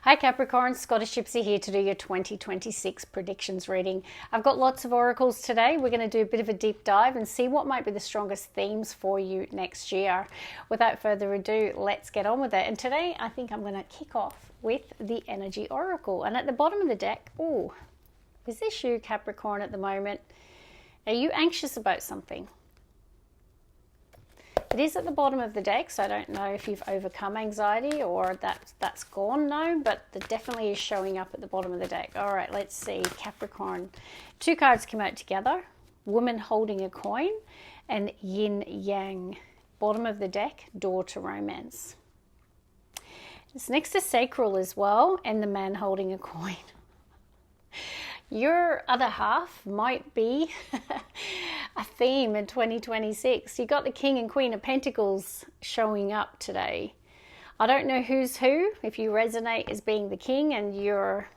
Hi Capricorn, Scottish Gypsy here to do your 2026 predictions reading. I've got lots of oracles today. We're going to do a bit of a deep dive and see what might be the strongest themes for you next year. Without further ado, let's get on with it. And today I think I'm going to kick off with the energy oracle. And at the bottom of the deck, is this you Capricorn at the moment? Are you anxious about something? It is at the bottom of the deck, so I don't know if you've overcome anxiety or that's gone now, but it definitely is showing up at the bottom of the deck. All right, let's see. Capricorn. Two cards come out together. Woman holding a coin and yin yang. Bottom of the deck, door to romance. It's next to sacral as well, and the man holding a coin. Your other half might be a theme in 2026. You got the King and Queen of Pentacles showing up today. I don't know who's who, if you resonate as being the king and your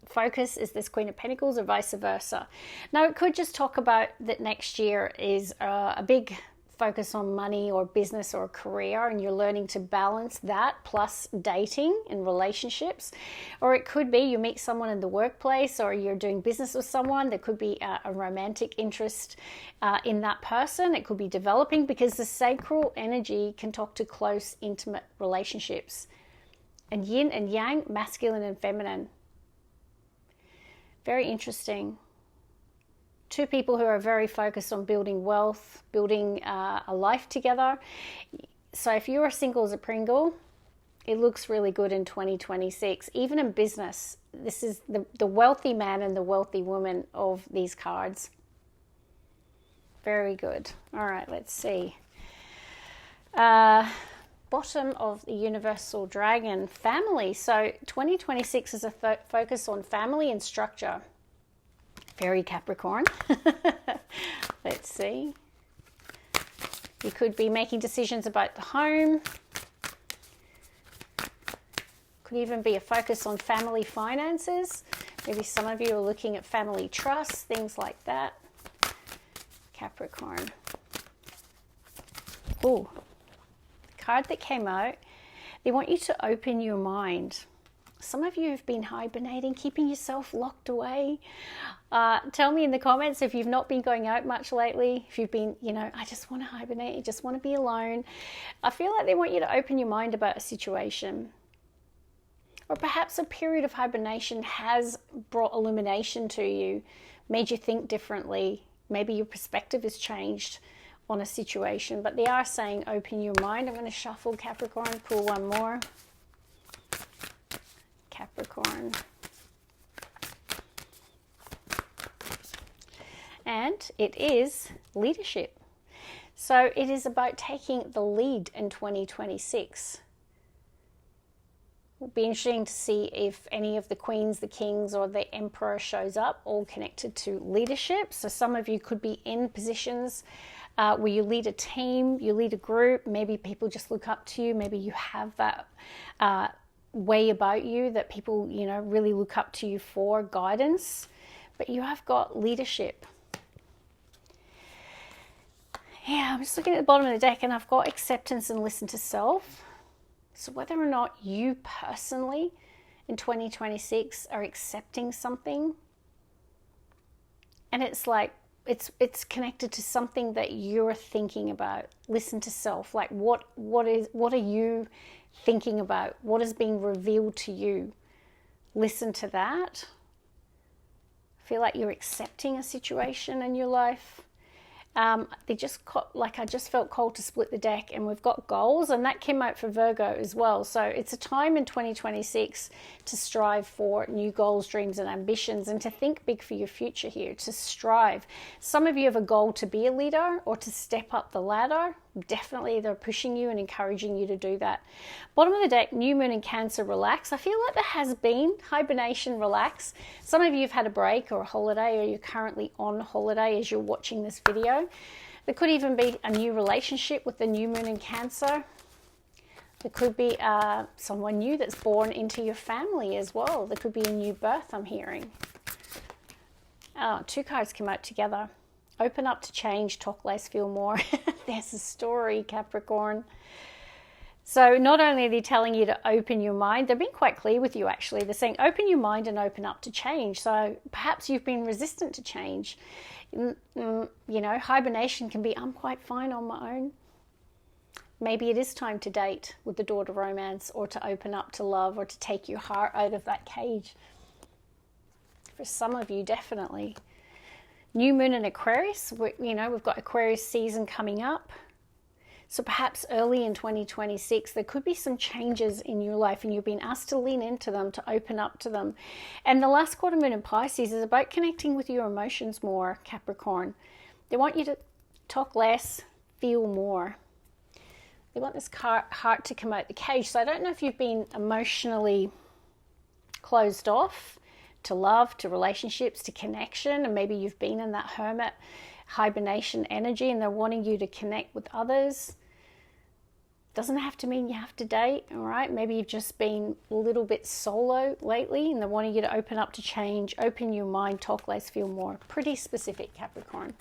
focus is this Queen of Pentacles or vice versa. Now, it could just talk about that next year is a big focus on money or business or career, and you're learning to balance that plus dating and relationships. Or it could be you meet someone in the workplace, or you're doing business with someone. There could be a romantic interest in that person. It could be developing, because the sacral energy can talk to close, intimate relationships. And yin and yang, masculine and feminine. Very interesting. Two people who are very focused on building wealth, building a life together. So if you're single as a Pringle, it looks really good in 2026. Even in business, this is the wealthy man and the wealthy woman of these cards. Very good. All right, let's see. Bottom of the Universal Dragon, family. So 2026 is a focus on family and structure. Very Capricorn. Let's see. You could be making decisions about the home. Could even be a focus on family finances. Maybe some of you are looking at family trusts, things like that. Capricorn. Oh, the card that came out, they want you to open your mind. Some of you have been hibernating, keeping yourself locked away. Tell me in the comments if you've not been going out much lately. If you've been, I just want to hibernate, I just want to be alone. I feel like they want you to open your mind about a situation. Or perhaps a period of hibernation has brought illumination to you, made you think differently. Maybe your perspective has changed on a situation. But they are saying open your mind. I'm going to shuffle Capricorn, pull one more. Capricorn. And it is leadership. So it is about taking the lead in 2026. It'll be interesting to see if any of the queens, the kings, or the emperor shows up, all connected to leadership. So some of you could be in positions where you lead a team, you lead a group. Maybe people just look up to you. Maybe you have that way about you that people, really look up to you for guidance. But you have got leadership. Yeah, I'm just looking at the bottom of the deck, and I've got acceptance and listen to self. So whether or not you personally in 2026 are accepting something, and it's like it's connected to something that you're thinking about. Listen to self. Like what are you thinking about? What is being revealed to you? Listen to that. Feel like you're accepting a situation in your life. I just felt called to split the deck, and we've got goals, and that came out for Virgo as well. So it's a time in 2026 to strive for new goals, dreams, and ambitions, and to think big for your future here, to strive. Some of you have a goal to be a leader or to step up the ladder. Definitely they're pushing you and encouraging you to do that. Bottom of the deck, new moon in Cancer, relax. I feel like there has been hibernation, relax. Some of you have had a break or a holiday, or you're currently on holiday as you're watching this video. There could even be a new relationship with the new moon in Cancer. There could be someone new that's born into your family as well. There could be a new birth, I'm hearing. Oh, two cards come out together. Open up to change, talk less, feel more. There's a story, Capricorn. So not only are they telling you to open your mind, they've been quite clear with you actually. They're saying open your mind and open up to change. So perhaps you've been resistant to change. You know, hibernation can be, I'm quite fine on my own. Maybe it is time to date with the door to romance, or to open up to love, or to take your heart out of that cage. For some of you, definitely. New moon in Aquarius, you know, we've got Aquarius season coming up. So perhaps early in 2026, there could be some changes in your life, and you've been asked to lean into them, to open up to them. And the last quarter moon in Pisces is about connecting with your emotions more, Capricorn. They want you to talk less, feel more. They want this heart to come out the cage. So I don't know if you've been emotionally closed off to love, to relationships, to connection, and maybe you've been in that hermit hibernation energy and they're wanting you to connect with others. Doesn't have to mean you have to date, all right? Maybe you've just been a little bit solo lately and they're wanting you to open up to change, open your mind, talk less, feel more. Pretty specific, Capricorn.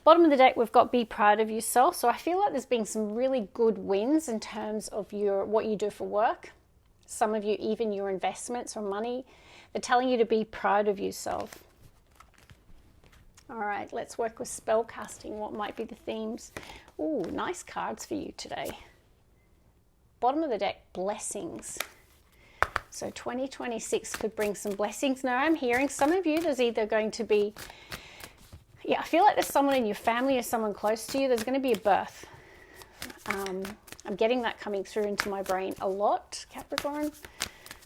Bottom of the deck, we've got be proud of yourself. So I feel like there's been some really good wins in terms of what you do for work. Some of you, even your investments or money. They're telling you to be proud of yourself. All right, let's work with spell casting. What might be the themes? Ooh, nice cards for you today. Bottom of the deck, blessings. So 2026 could bring some blessings. Now I'm hearing some of you, there's either going to be, I feel like there's someone in your family or someone close to you, there's going to be a birth. I'm getting that coming through into my brain a lot, Capricorn.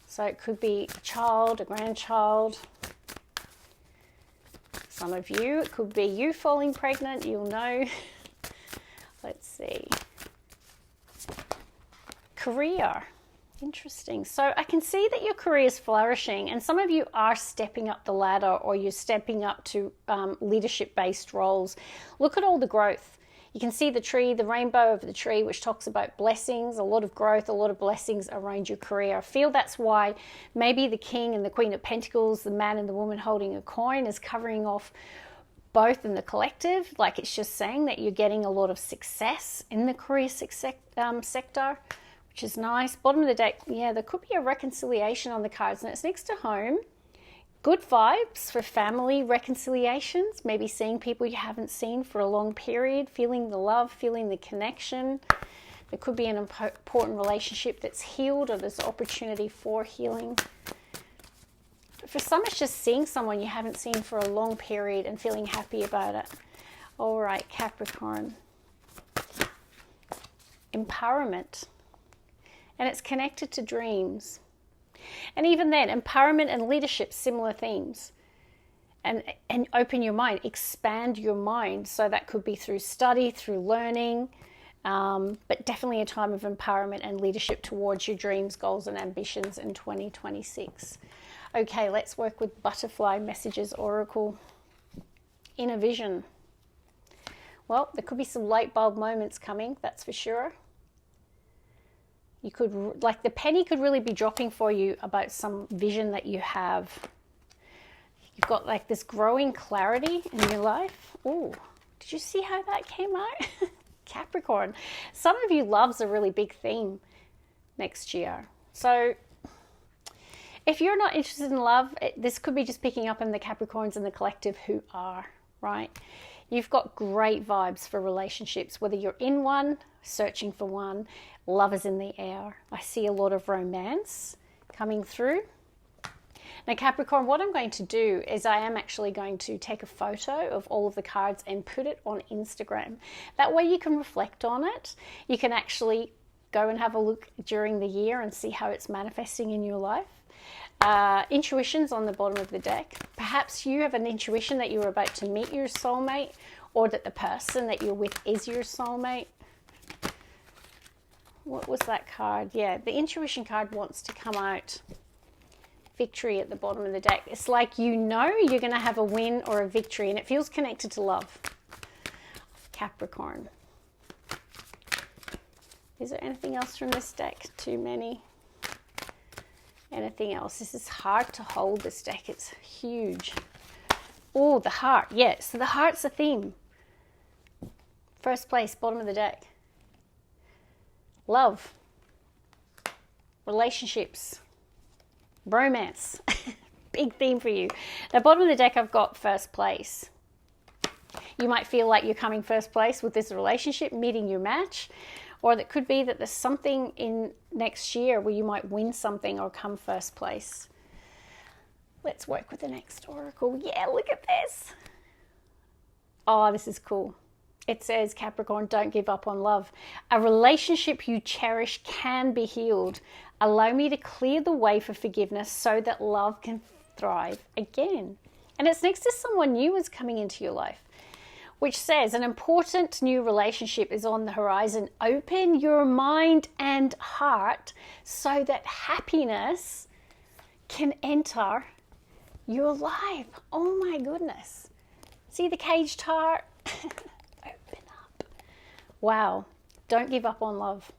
So it could be a child, a grandchild. Some of you, it could be you falling pregnant, you'll know. Let's see. Career. Interesting. So I can see that your career is flourishing, and some of you are stepping up the ladder, or you're stepping up to leadership-based roles. Look at all the growth. You can see the tree, the rainbow over the tree, which talks about blessings, a lot of growth, a lot of blessings around your career. I feel that's why maybe the King and the Queen of Pentacles, the man and the woman holding a coin, is covering off both in the collective. Like, it's just saying that you're getting a lot of success in the career sector, which is nice. Bottom of the deck, there could be a reconciliation on the cards, and it's next to home. Good vibes for family reconciliations, maybe seeing people you haven't seen for a long period, feeling the love, feeling the connection. There could be an important relationship that's healed, or there's opportunity for healing. For some, it's just seeing someone you haven't seen for a long period and feeling happy about it. All right, Capricorn. Empowerment. And it's connected to dreams. And even then, empowerment and leadership, similar themes. And open your mind, expand your mind. So that could be through study, through learning, but definitely a time of empowerment and leadership towards your dreams, goals, and ambitions in 2026. Okay, let's work with Butterfly Messages Oracle. Inner vision. Well, there could be some light bulb moments coming, that's for sure. You could, like, the penny could really be dropping for you about some vision that you have. You've got like this growing clarity in your life. Oh, did you see how that came out? Capricorn. Some of you, love's a really big theme next year. So if you're not interested in love, this could be just picking up in the Capricorns in the collective who are, right? You've got great vibes for relationships, whether you're in one, searching for one. Love is in the air. I see a lot of romance coming through. Now, Capricorn, what I'm going to do is I am actually going to take a photo of all of the cards and put it on Instagram. That way you can reflect on it. You can actually go and have a look during the year and see how it's manifesting in your life. Intuition's on the bottom of the deck. Perhaps you have an intuition that you're about to meet your soulmate, or that the person that you're with is your soulmate. What was that card? Yeah, the intuition card wants to come out. Victory at the bottom of the deck. It's like you know you're going to have a win or a victory, and it feels connected to love. Capricorn. Is there anything else from this deck? Too many. Anything else? This is hard to hold, this deck. It's huge. Oh, the heart. Yeah, so the heart's a theme. First place, bottom of the deck. Love, relationships, romance. Big theme for you. At the bottom of the deck, I've got first place. You might feel like you're coming first place with this relationship, meeting your match. Or it could be that there's something in next year where you might win something or come first place. Let's work with the next oracle. Yeah, look at this. Oh, this is cool. It says, Capricorn, don't give up on love. A relationship you cherish can be healed. Allow me to clear the way for forgiveness so that love can thrive again. And it's next to someone new is coming into your life, which says an important new relationship is on the horizon. Open your mind and heart so that happiness can enter your life. Oh my goodness. See the caged heart? Open up. Wow. Don't give up on love.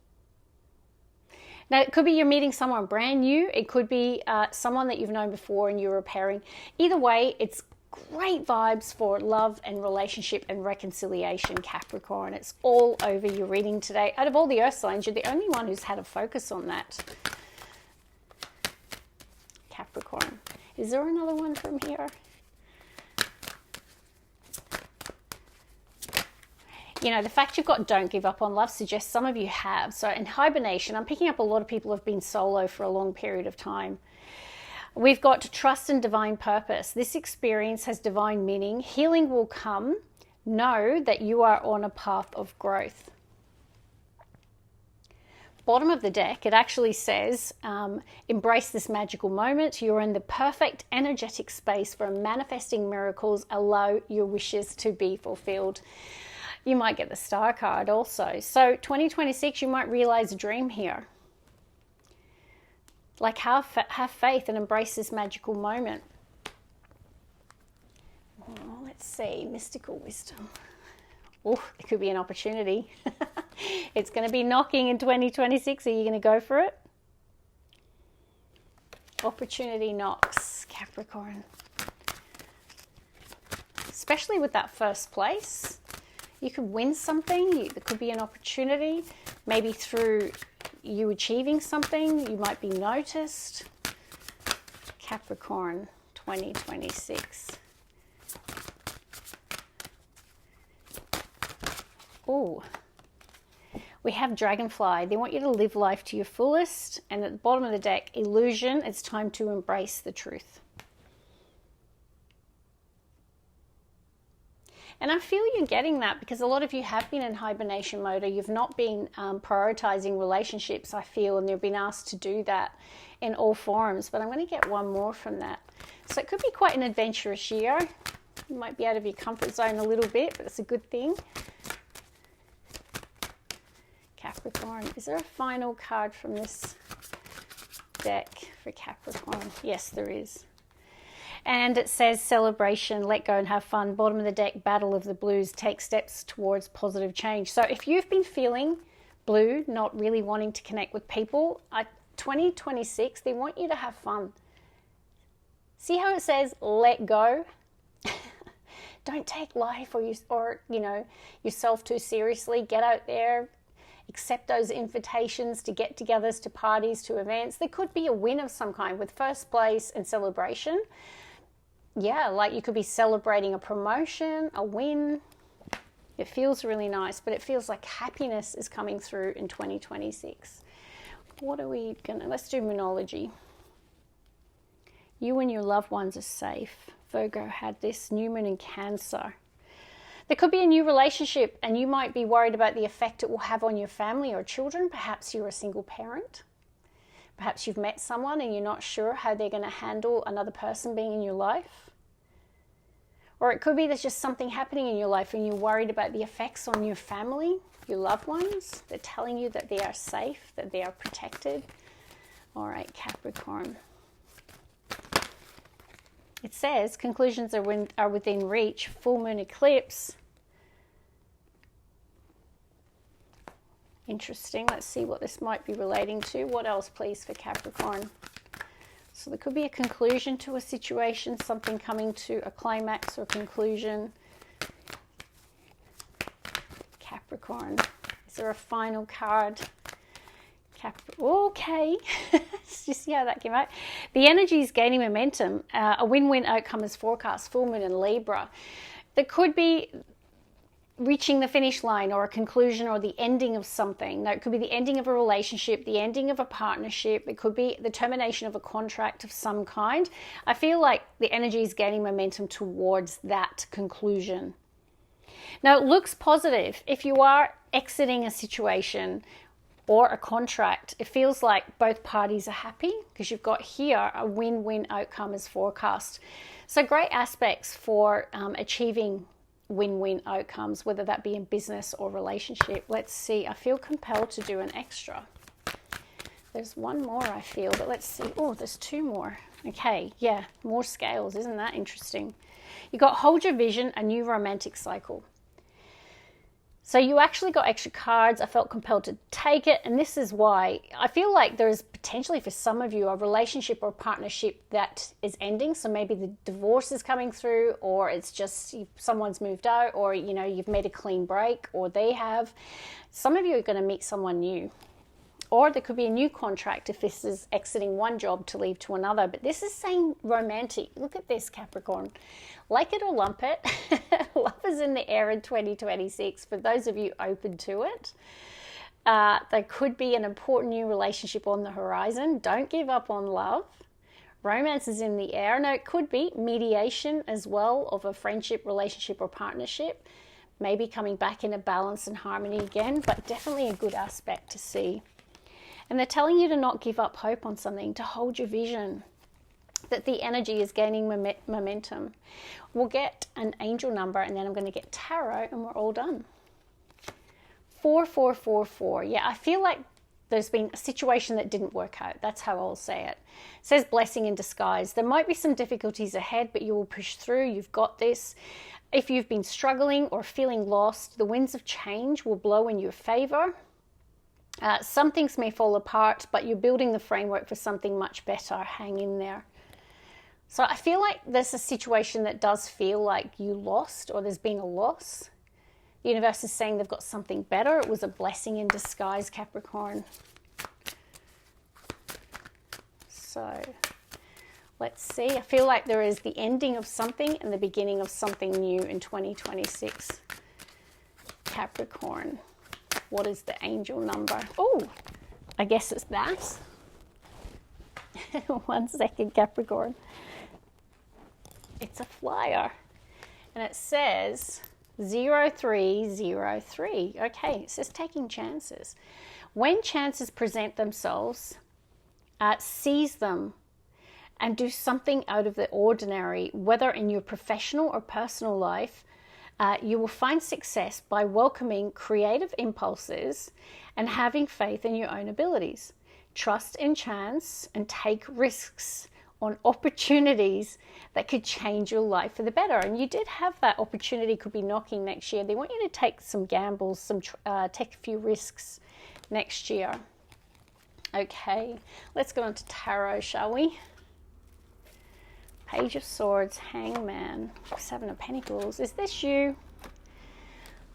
Now, it could be you're meeting someone brand new. It could be someone that you've known before and you're repairing. Either way, it's great vibes for love and relationship and reconciliation, Capricorn. It's all over your reading today. Out of all the earth signs, you're the only one who's had a focus on that. Capricorn. Is there another one from here? You know, the fact you've got don't give up on love suggests some of you have. So in hibernation, I'm picking up a lot of people who have been solo for a long period of time. We've got trust and divine purpose. This experience has divine meaning. Healing will come. Know that you are on a path of growth. Bottom of the deck, it actually says, embrace this magical moment. You're in the perfect energetic space for manifesting miracles. Allow your wishes to be fulfilled. You might get the star card also. So 2026, you might realize a dream here. Like have faith and embrace this magical moment. Oh, let's see, mystical wisdom. Oh, it could be an opportunity. It's going to be knocking in 2026. Are you going to go for it? Opportunity knocks, Capricorn. Especially with that first place. You could win something. There could be an opportunity. Maybe through you achieving something, you might be noticed. Capricorn 2026. Oh, we have Dragonfly. They want you to live life to your fullest. And at the bottom of the deck, Illusion. It's time to embrace the truth. And I feel you're getting that because a lot of you have been in hibernation mode, or you've not been prioritizing relationships, I feel, and you've been asked to do that in all forms. But I'm going to get one more from that. So it could be quite an adventurous year. You might be out of your comfort zone a little bit, but it's a good thing. Capricorn. Is there a final card from this deck for Capricorn? Yes, there is. And it says celebration, let go and have fun. Bottom of the deck, battle of the blues. Take steps towards positive change. So if you've been feeling blue, not really wanting to connect with people, 2026, they want you to have fun. See how it says let go? Don't take life or yourself too seriously. Get out there. Accept those invitations to get-togethers, to parties, to events. There could be a win of some kind with first place and celebration. Yeah, like you could be celebrating a promotion, a win. It feels really nice, but it feels like happiness is coming through in 2026. What are we gonna, let's do Moonology. You and your loved ones are safe. Virgo had this, new moon in Cancer. There could be a new relationship and you might be worried about the effect it will have on your family or children. Perhaps you're a single parent. Perhaps you've met someone and you're not sure how they're going to handle another person being in your life. Or it could be there's just something happening in your life and you're worried about the effects on your family, your loved ones. They're telling you that they are safe, that they are protected. All right, Capricorn. It says conclusions are within reach. Full moon eclipse. Interesting. Let's see what this might be relating to. What else, please, for Capricorn? So there could be a conclusion to a situation, something coming to a climax or conclusion. Capricorn. Is there a final card? Okay. Let's just see how that came out. The energy is gaining momentum. A win-win outcome is forecast. Full moon in Libra. There could be reaching the finish line or a conclusion or the ending of something. Now, it could be the ending of a relationship, the ending of a partnership. It could be the termination of a contract of some kind. I feel like the energy is gaining momentum towards that conclusion. Now, it looks positive. If you are exiting a situation or a contract, it feels like both parties are happy because you've got here a win-win outcome is forecast. So great aspects for achieving win-win outcomes, whether that be in business or relationship. Let's see. I feel compelled to do an extra. There's one more I feel, but let's see. Oh, there's two more. Okay, yeah, more scales. Isn't that interesting? You got hold your vision, a new romantic cycle. So you actually got extra cards. I felt compelled to take it. And this is why I feel like there is potentially for some of you a relationship or partnership that is ending. So maybe the divorce is coming through, or it's just someone's moved out, or, you know, you've made a clean break, or they have. Some of you are going to meet someone new. Or there could be a new contract if this is exiting one job to leave to another. But this is saying romantic. Look at this, Capricorn. Like it or lump it. Love is in the air in 2026 for those of you open to it. There could be an important new relationship on the horizon. Don't give up on love. Romance is in the air. Now, it could be mediation as well of a friendship, relationship, or partnership. Maybe coming back into balance and harmony again, but definitely a good aspect to see. And they're telling you to not give up hope on something, to hold your vision, that the energy is gaining momentum. We'll get an angel number, and then I'm going to get tarot, and we're all done. 4444. Yeah, I feel like there's been a situation that didn't work out. That's how I'll say it. It says blessing in disguise. There might be some difficulties ahead, but you will push through. You've got this. If you've been struggling or feeling lost, the winds of change will blow in your favor. Some things may fall apart, but you're building the framework for something much better. Hang in there. So I feel like there's a situation that does feel like you lost, or there's been a loss. The universe is saying they've got something better. It was a blessing in disguise, Capricorn. So let's see. I feel like there is the ending of something and the beginning of something new in 2026. Capricorn. What is the angel number? Oh, I guess it's that. 1 second, Capricorn. It's a flyer. And it says 0303. Okay, it says taking chances. When chances present themselves, seize them and do something out of the ordinary, whether in your professional or personal life. You will find success by welcoming creative impulses and having faith in your own abilities. Trust in chance and take risks on opportunities that could change your life for the better. And you did have that opportunity, could be knocking next year. They want you to take some gambles, take a few risks next year. Okay, let's go on to tarot, shall we? Page of Swords, Hangman, 7 of Pentacles. Is this you?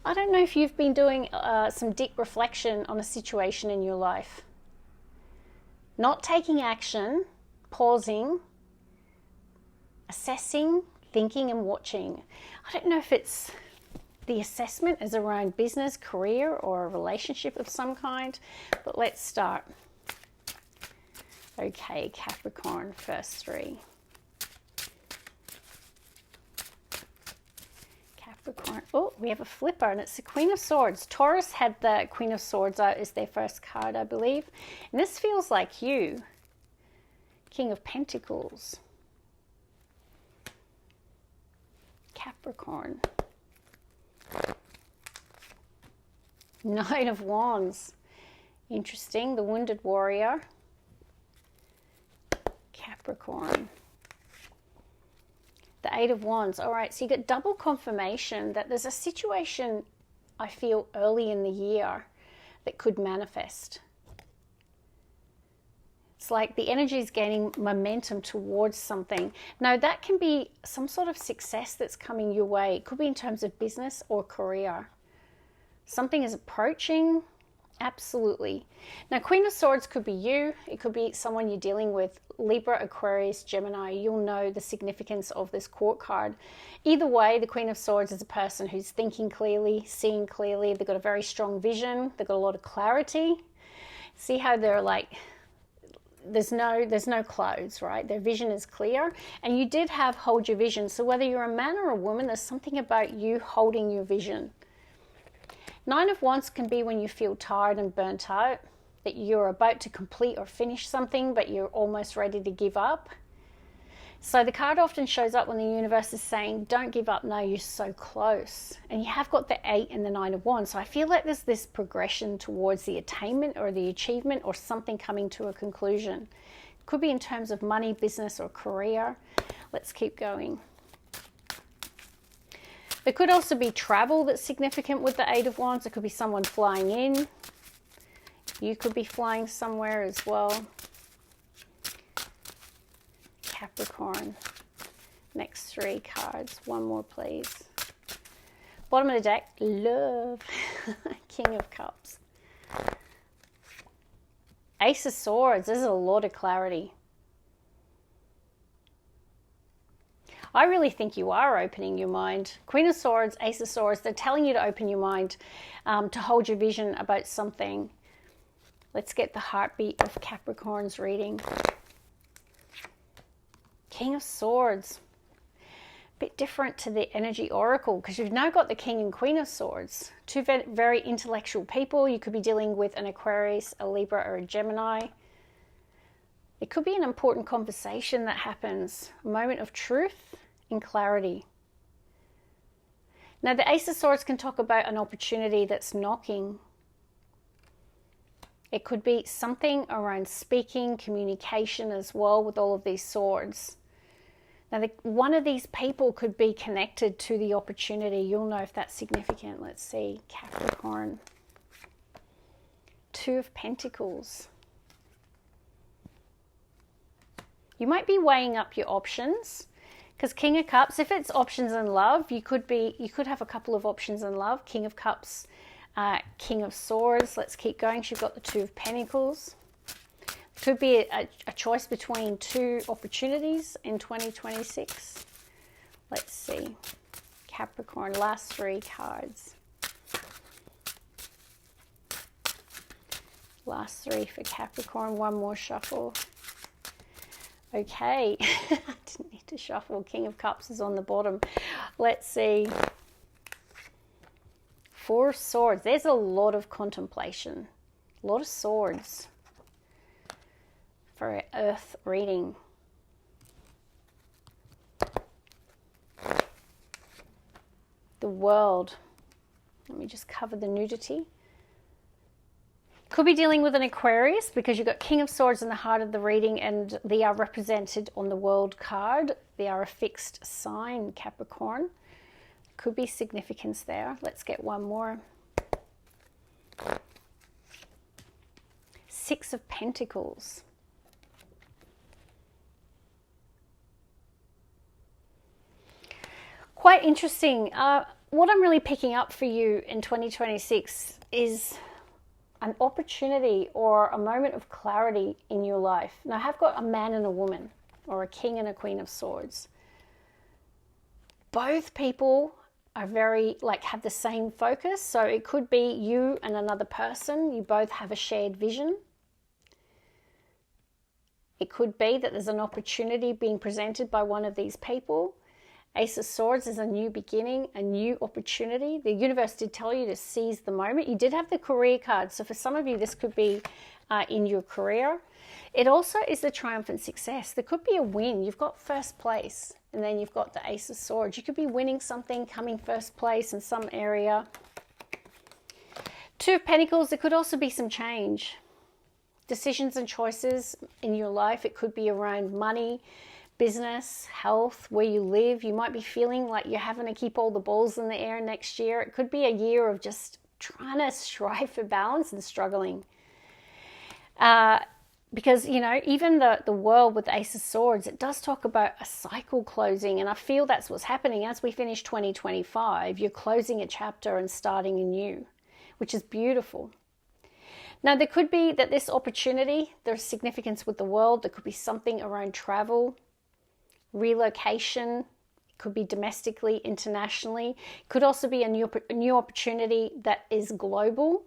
I don't know if you've been doing some deep reflection on a situation in your life. Not taking action, pausing, assessing, thinking and watching. I don't know if it's the assessment is around business, career, or a relationship of some kind, but let's start. Okay, Capricorn, first 3. Capricorn. Oh, we have a flipper, and it's the Queen of Swords. Taurus had the Queen of Swords out as their first card, I believe. And this feels like you. King of Pentacles. Capricorn. Knight of Wands. Interesting. The Wounded Warrior. Capricorn. The 8 of Wands. All right, so you get double confirmation that there's a situation, I feel, early in the year that could manifest. It's like the energy is gaining momentum towards something. Now, that can be some sort of success that's coming your way. It could be in terms of business or career. Something is approaching, Absolutely. Now, Queen of Swords could be you. It could be someone you're dealing with. Libra, Aquarius, Gemini. You'll know the significance of this court card. Either way, the Queen of Swords is a person who's thinking clearly, seeing clearly. They've got a very strong vision. They've got a lot of clarity. See how they're like, there's no clouds, right? Their vision is clear. And you did have hold your vision. So whether you're a man or a woman, there's something about you holding your vision. Nine of Wands can be when you feel tired and burnt out, that you're about to complete or finish something, but you're almost ready to give up. So the card often shows up when the universe is saying, don't give up, no, you're so close. And you have got the 8 and the 9 of Wands. So I feel like there's this progression towards the attainment or the achievement or something coming to a conclusion. It could be in terms of money, business, or career. Let's keep going. There could also be travel that's significant with the 8 of Wands. There could be someone flying in. You could be flying somewhere as well. Capricorn. Next 3 cards. One more, please. Bottom of the deck, love. King of Cups. Ace of Swords. There's a lot of clarity. I really think you are opening your mind. Queen of Swords, Ace of Swords, they're telling you to open your mind, to hold your vision about something. Let's get the heartbeat of Capricorn's reading. King of Swords. A bit different to the energy oracle because you've now got the King and Queen of Swords. Two very intellectual people. You could be dealing with an Aquarius, a Libra, or a Gemini. It could be an important conversation that happens, a moment of truth and clarity. Now, the Ace of Swords can talk about an opportunity that's knocking. It could be something around speaking, communication as well with all of these swords. Now, one of these people could be connected to the opportunity. You'll know if that's significant. Let's see, Capricorn. 2 of Pentacles. You might be weighing up your options because King of Cups, if it's options in love, you could have a couple of options in love. King of Cups, King of Swords. Let's keep going. You've got the 2 of Pentacles. Could be a choice between 2 opportunities in 2026. Let's see. Capricorn, last 3 cards. Last 3 for Capricorn. One more shuffle. Okay, I didn't need to shuffle. King of Cups is on the bottom. Let's see. 4 swords. There's a lot of contemplation. A lot of swords for an earth reading. The World. Let me just cover the nudity. Could be dealing with an Aquarius because you've got King of Swords in the heart of the reading and they are represented on the World card. They are a fixed sign, Capricorn. Could be significance there. Let's get one more. 6 of Pentacles. Quite interesting. What I'm really picking up for you in 2026 is an opportunity or a moment of clarity in your life. Now, I have got a man and a woman, or a king and a queen of swords. Both people are have the same focus. So it could be you and another person. You both have a shared vision. It could be that there's an opportunity being presented by one of these people. Ace of Swords is a new beginning, a new opportunity. The universe did tell you to seize the moment. You did have the career card. So for some of you, this could be in your career. It also is the triumphant success. There could be a win. You've got first place and then you've got the Ace of Swords. You could be winning something, coming first place in some area. 2 of Pentacles, there could also be some change. Decisions and choices in your life. It could be around money, business, health, where you live. You might be feeling like you're having to keep all the balls in the air next year. It could be a year of just trying to strive for balance and struggling. Because, you know, even the World with Ace of Swords, it does talk about a cycle closing. And I feel that's what's happening. As we finish 2025, you're closing a chapter and starting anew, which is beautiful. Now, there could be that this opportunity, there's significance with the world. There could be something around travel, relocation. It could be domestically, internationally. It could also be a new opportunity that is global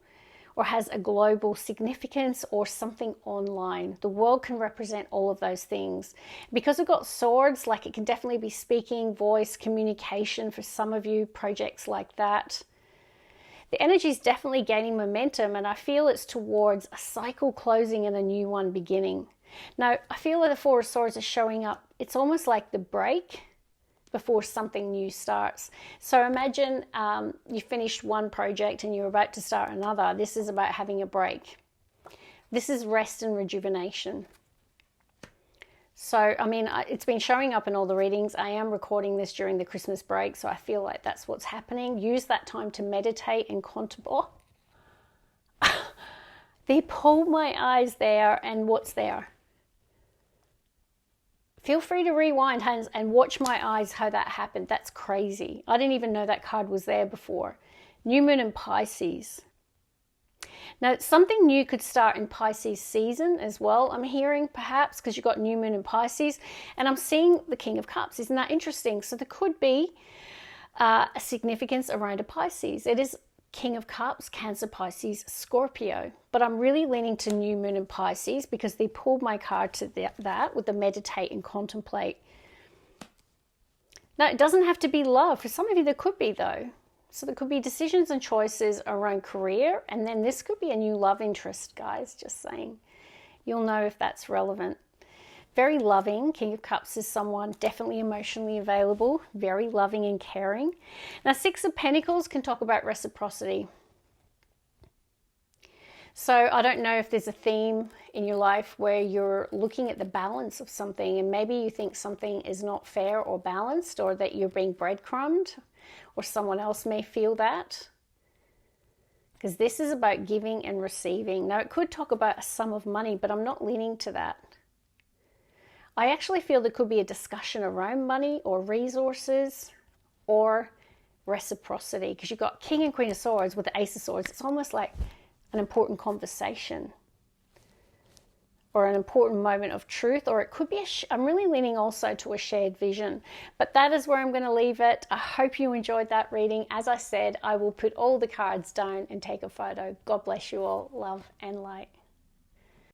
or has a global significance, or something online. The world can represent all of those things. Because we've got swords, like it can definitely be speaking, voice, communication for some of you, projects like that. The energy is definitely gaining momentum, and I feel it's towards a cycle closing and a new one beginning. Now, I feel that the Four of Swords is showing up. It's almost like the break before something new starts. So imagine you finished one project and you're about to start another. This is about having a break. This is rest and rejuvenation. So, I mean, it's been showing up in all the readings. I am recording this during the Christmas break, so I feel like that's what's happening. Use that time to meditate and contemplate. Oh, they pulled my eyes there, and what's there? Feel free to rewind and watch my eyes how that happened. That's crazy. I didn't even know that card was there before. New Moon in Pisces. Now, something new could start in Pisces season as well, I'm hearing, perhaps, because you've got New Moon in Pisces, and I'm seeing the King of Cups. Isn't that interesting? So there could be a significance around a Pisces. It is King of Cups, Cancer, Pisces, Scorpio. But I'm really leaning to New Moon in Pisces because they pulled my card to that with the meditate and contemplate. Now, it doesn't have to be love. For some of you, there could be, though. So there could be decisions and choices around career, and then this could be a new love interest, guys, just saying. You'll know if that's relevant. Very loving. King of Cups is someone definitely emotionally available, very loving and caring. Now, Six of Pentacles can talk about reciprocity. So I don't know if there's a theme in your life where you're looking at the balance of something, and maybe you think something is not fair or balanced, or that you're being breadcrumbed, or someone else may feel that. Because this is about giving and receiving. Now, it could talk about a sum of money, but I'm not leaning to that. I actually feel there could be a discussion around money or resources or reciprocity, because you've got King and Queen of Swords with the Ace of Swords. It's almost like an important conversation or an important moment of truth, or it could be I'm really leaning also to a shared vision. But that is where I'm going to leave it. I hope you enjoyed that reading. As I said, I will put all the cards down and take a photo. God bless you all. Love and light.